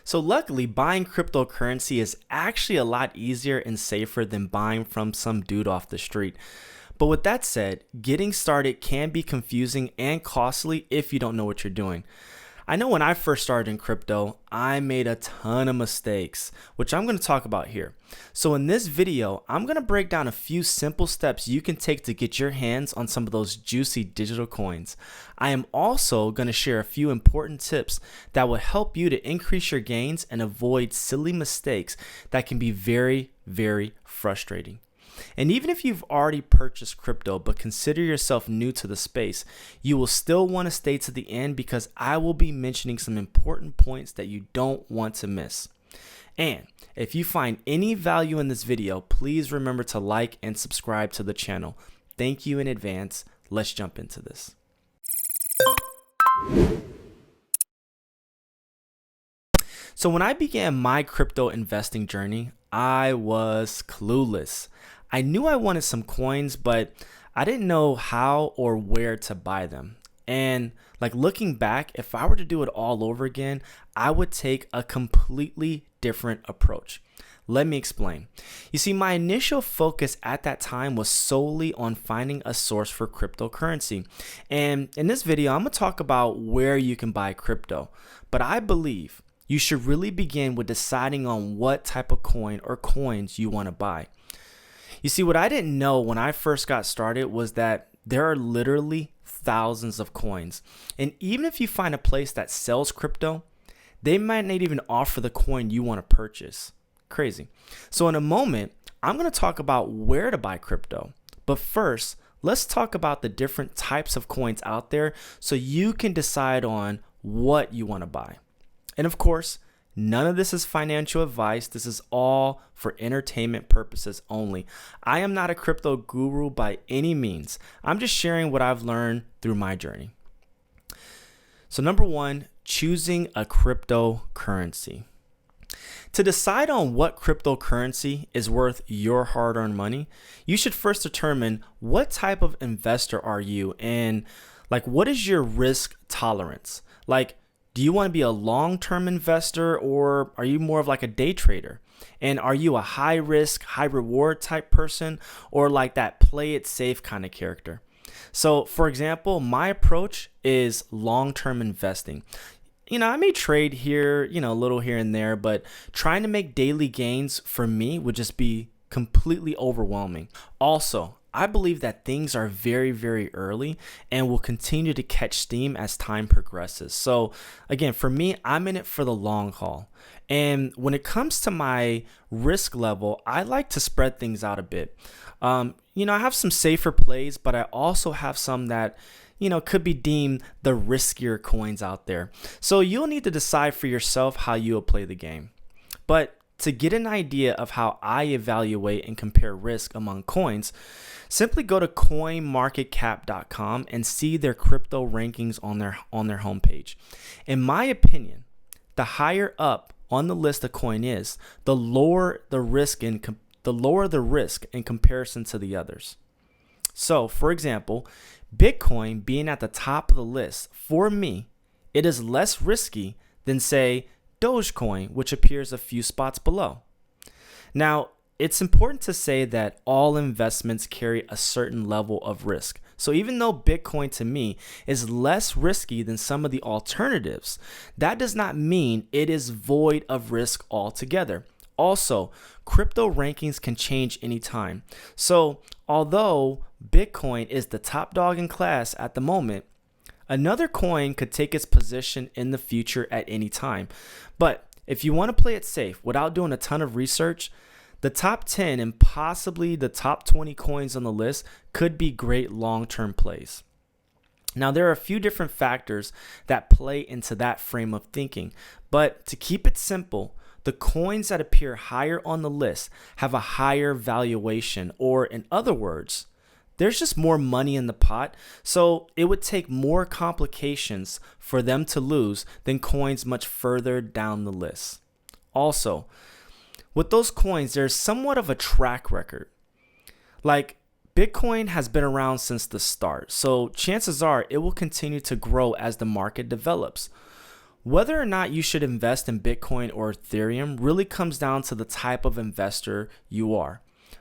So luckily, buying cryptocurrency is actually a lot easier and safer than buying from some dude off the street. But with that said, getting started can be confusing and costly if you don't know what you're doing. I know when I first started in crypto, I made a ton of mistakes, which I'm going to talk about here. So in this video, I'm going to break down a few simple steps you can take to get your hands on some of those juicy digital coins. I am also going to share a few important tips that will help you to increase your gains and avoid silly mistakes that can be very, very frustrating. And even if you've already purchased crypto but consider yourself new to the space, you will still want to stay to the end because I will be mentioning some important points that you don't want to miss. And if you find any value in this video, please remember to like and subscribe to the channel. Thank you in advance. Let's jump into this. So when I began my crypto investing journey, I was clueless. I knew I wanted some coins, but I didn't know how or where to buy them. And looking back, if I were to do it all over again, I would take a completely different approach. Let me explain. You see, my initial focus at that time was solely on finding a source for cryptocurrency. And in this video, I'm going to talk about where you can buy crypto. But I believe you should really begin with deciding on what type of coin or coins you want to buy. You see, what I didn't know when I first got started was that there are literally thousands of coins. And even if you find a place that sells crypto, they might not even offer the coin you want to purchase. Crazy. So in a moment, I'm going to talk about where to buy crypto. But first, let's talk about the different types of coins out there so you can decide on what you want to buy. And of course, none of this is financial advice. This is all for entertainment purposes only. I am not a crypto guru by any means. I'm just sharing what I've learned through my journey. So number one, choosing a cryptocurrency. To decide on what cryptocurrency is worth your hard-earned money, you should first determine what type of investor are you and what is your risk tolerance? Do you want to be a long-term investor or are you more of a day trader? And are you a high risk, high reward type person or that play it safe kind of character? So for example, my approach is long-term investing. I may trade here, a little here and there, but trying to make daily gains for me would just be completely overwhelming. Also, I believe that things are very, very early and will continue to catch steam as time progresses. So again, for me, I'm in it for the long haul. And when it comes to my risk level, I like to spread things out a bit. I have some safer plays, but I also have some that could be deemed the riskier coins out there. So you'll need to decide for yourself how you'll play the game. But to get an idea of how I evaluate and compare risk among coins, simply go to coinmarketcap.com and see their crypto rankings on their homepage. In my opinion, the higher up on the list a coin is, the lower the risk in comparison to the others. So, for example, Bitcoin being at the top of the list, for me, it is less risky than, say, Dogecoin, which appears a few spots below. Now, it's important to say that all investments carry a certain level of risk. So even though Bitcoin to me is less risky than some of the alternatives, that does not mean it is void of risk altogether. Also, crypto rankings can change anytime. So although Bitcoin is the top dog in class at the moment, another coin could take its position in the future at any time. But if you want to play it safe without doing a ton of research, the top 10 and possibly the top 20 coins on the list could be great long-term plays. Now, there are a few different factors that play into that frame of thinking, but to keep it simple, the coins that appear higher on the list have a higher valuation, or in other words, there's just more money in the pot, so it would take more complications for them to lose than coins much further down the list. Also, with those coins, there's somewhat of a track record. Bitcoin has been around since the start, so chances are it will continue to grow as the market develops. Whether or not you should invest in Bitcoin or Ethereum really comes down to the type of investor you are.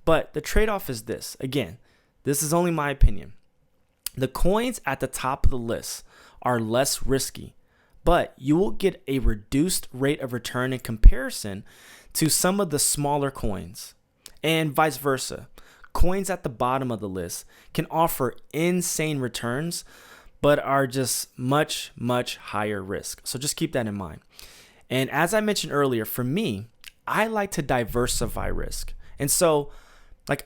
But the trade-off is this. Again, this is only my opinion. The coins at the top of the list are less risky, but you will get a reduced rate of return in comparison to some of the smaller coins, and vice versa. Coins at the bottom of the list can offer insane returns, but are just much, much higher risk. So just keep that in mind. And as I mentioned earlier, for me, I like to diversify risk. And so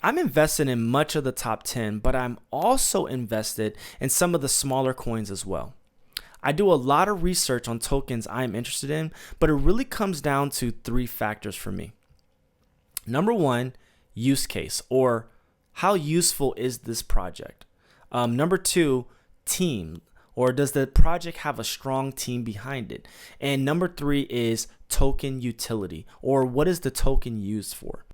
I'm invested in much of the top 10, but I'm also invested in some of the smaller coins as well. I do a lot of research on tokens I'm interested in, but it really comes down to 3 factors for me. Number 1, use case, or how useful is this project? Number 2, team, or does the project have a strong team behind it? And number 3 is token utility, or what is the token used for?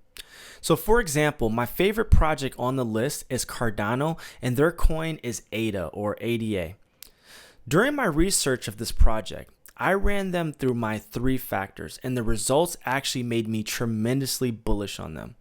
So for example, my favorite project on the list is Cardano, and their coin is ADA or ADA. During my research of this project, I ran them through my 3 factors, and the results actually made me tremendously bullish on them.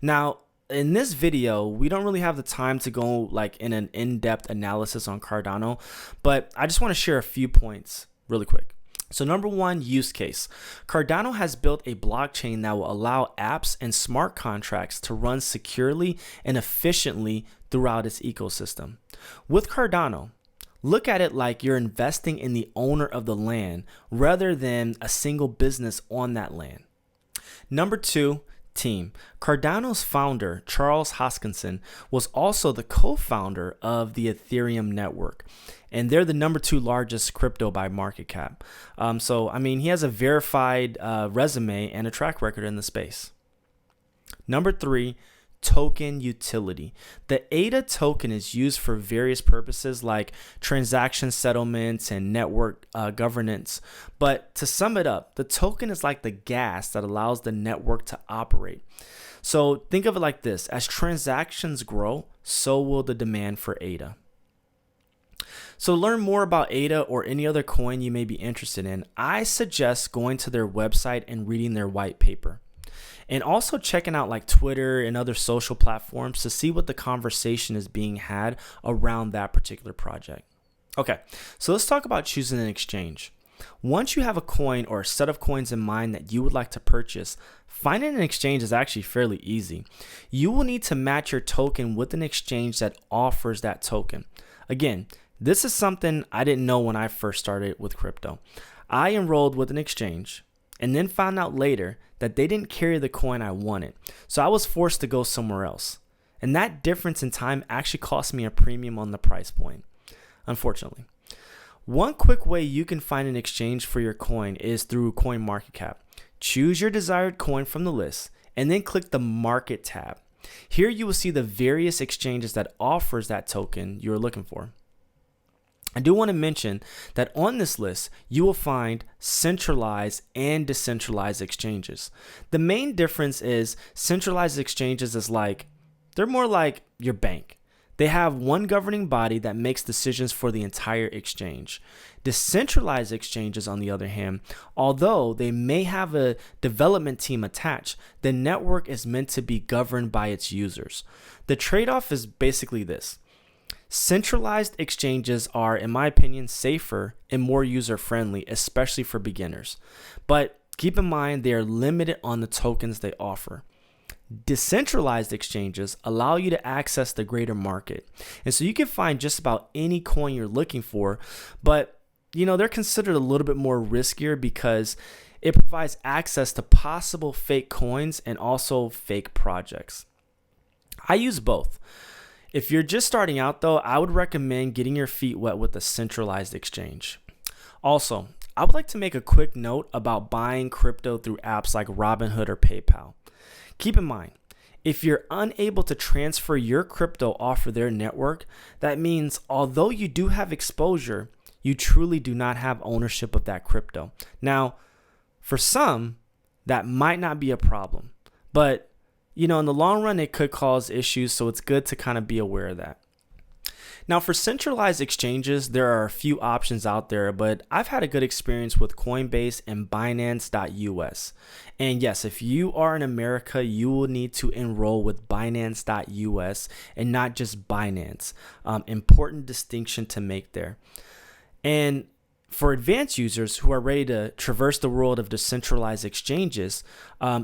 Now, in this video, we don't really have the time to go in an in-depth analysis on Cardano, but I just want to share a few points really quick. So number 1, use case. Cardano has built a blockchain that will allow apps and smart contracts to run securely and efficiently throughout its ecosystem. With Cardano, look at it like you're investing in the owner of the land rather than a single business on that land. Number 2, team. Cardano's founder, Charles Hoskinson, was also the co-founder of the Ethereum network, and they're the number 2 largest crypto by market cap. He has a verified resume and a track record in the space. Number 3, token utility. The ADA token is used for various purposes like transaction settlements and network governance. But to sum it up, the token is like the gas that allows the network to operate. So think of it like this: as transactions grow, so will the demand for ADA. So to learn more about ADA or any other coin you may be interested in, I suggest going to their website and reading their white paper. And also checking out Twitter and other social platforms to see what the conversation is being had around that particular project. Okay, so let's talk about choosing an exchange. Once you have a coin or a set of coins in mind that you would like to purchase, finding an exchange is actually fairly easy. You will need to match your token with an exchange that offers that token. Again, this is something I didn't know when I first started with crypto. I enrolled with an exchange and then found out later that they didn't carry the coin I wanted. So I was forced to go somewhere else. And that difference in time actually cost me a premium on the price point, unfortunately. One quick way you can find an exchange for your coin is through CoinMarketCap. Choose your desired coin from the list and then click the Market tab. Here you will see the various exchanges that offers that token you're looking for. I do want to mention that on this list, you will find centralized and decentralized exchanges. The main difference is centralized exchanges is they're more like your bank. They have one governing body that makes decisions for the entire exchange. Decentralized exchanges, on the other hand, although they may have a development team attached, the network is meant to be governed by its users. The trade-off is basically this. Centralized exchanges are, in my opinion, safer and more user-friendly, especially for beginners. But keep in mind they are limited on the tokens they offer. Decentralized exchanges allow you to access the greater market. And so you can find just about any coin you're looking for, but they're considered a little bit more riskier because it provides access to possible fake coins and also fake projects. I use both. If you're just starting out though, I would recommend getting your feet wet with a centralized exchange. Also, I would like to make a quick note about buying crypto through apps like Robinhood or PayPal. Keep in mind, if you're unable to transfer your crypto off of their network, that means although you do have exposure, you truly do not have ownership of that crypto. Now, for some, that might not be a problem, but in the long run, it could cause issues, so it's good to kind of be aware of that. Now, for centralized exchanges, there are a few options out there, but I've had a good experience with Coinbase and Binance.us. And yes, if you are in America, you will need to enroll with Binance.us and not just Binance. Important distinction to make there. And for advanced users who are ready to traverse the world of decentralized exchanges,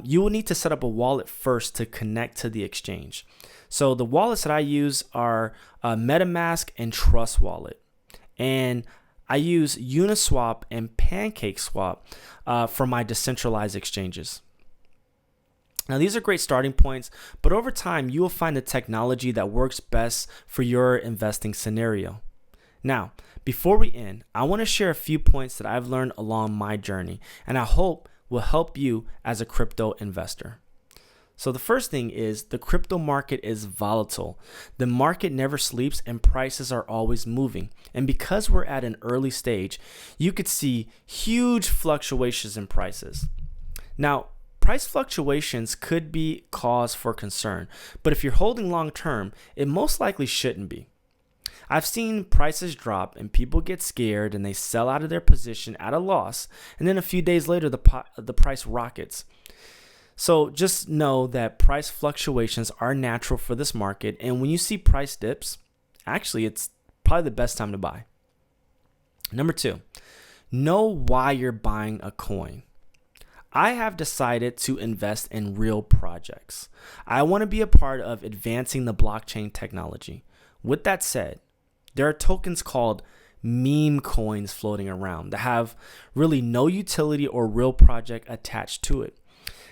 you will need to set up a wallet first to connect to the exchange. So the wallets that I use are MetaMask and Trust Wallet. And I use Uniswap and PancakeSwap for my decentralized exchanges. Now, these are great starting points, but over time, you will find the technology that works best for your investing scenario. Now, before we end, I want to share a few points that I've learned along my journey, and I hope will help you as a crypto investor. So the first thing is the crypto market is volatile. The market never sleeps and prices are always moving. And because we're at an early stage, you could see huge fluctuations in prices. Now, price fluctuations could be cause for concern, but if you're holding long term, it most likely shouldn't be. I've seen prices drop and people get scared and they sell out of their position at a loss, and then a few days later the price rockets. So just know that price fluctuations are natural for this market, and when you see price dips, actually it's probably the best time to buy. Number 2, know why you're buying a coin. I have decided to invest in real projects. I want to be a part of advancing the blockchain technology. With that said, there are tokens called meme coins floating around that have really no utility or real project attached to it.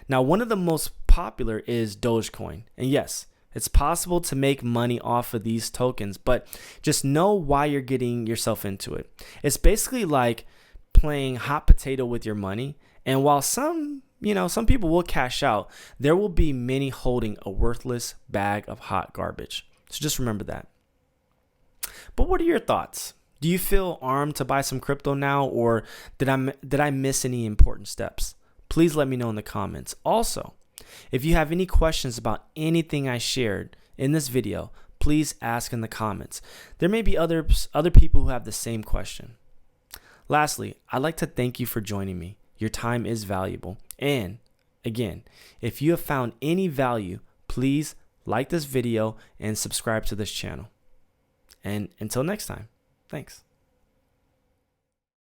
Now, one of the most popular is Dogecoin. And yes, it's possible to make money off of these tokens, but just know why you're getting yourself into it. It's basically like playing hot potato with your money. And while some people will cash out, there will be many holding a worthless bag of hot garbage. So just remember that. But what are your thoughts? Do you feel armed to buy some crypto now, or did I miss any important steps? Please let me know in the comments. Also, if you have any questions about anything I shared in this video, please ask in the comments. There may be other people who have the same question. Lastly, I'd like to thank you for joining me. Your time is valuable. And again, if you have found any value, please like this video and subscribe to this channel. And until next time, thanks.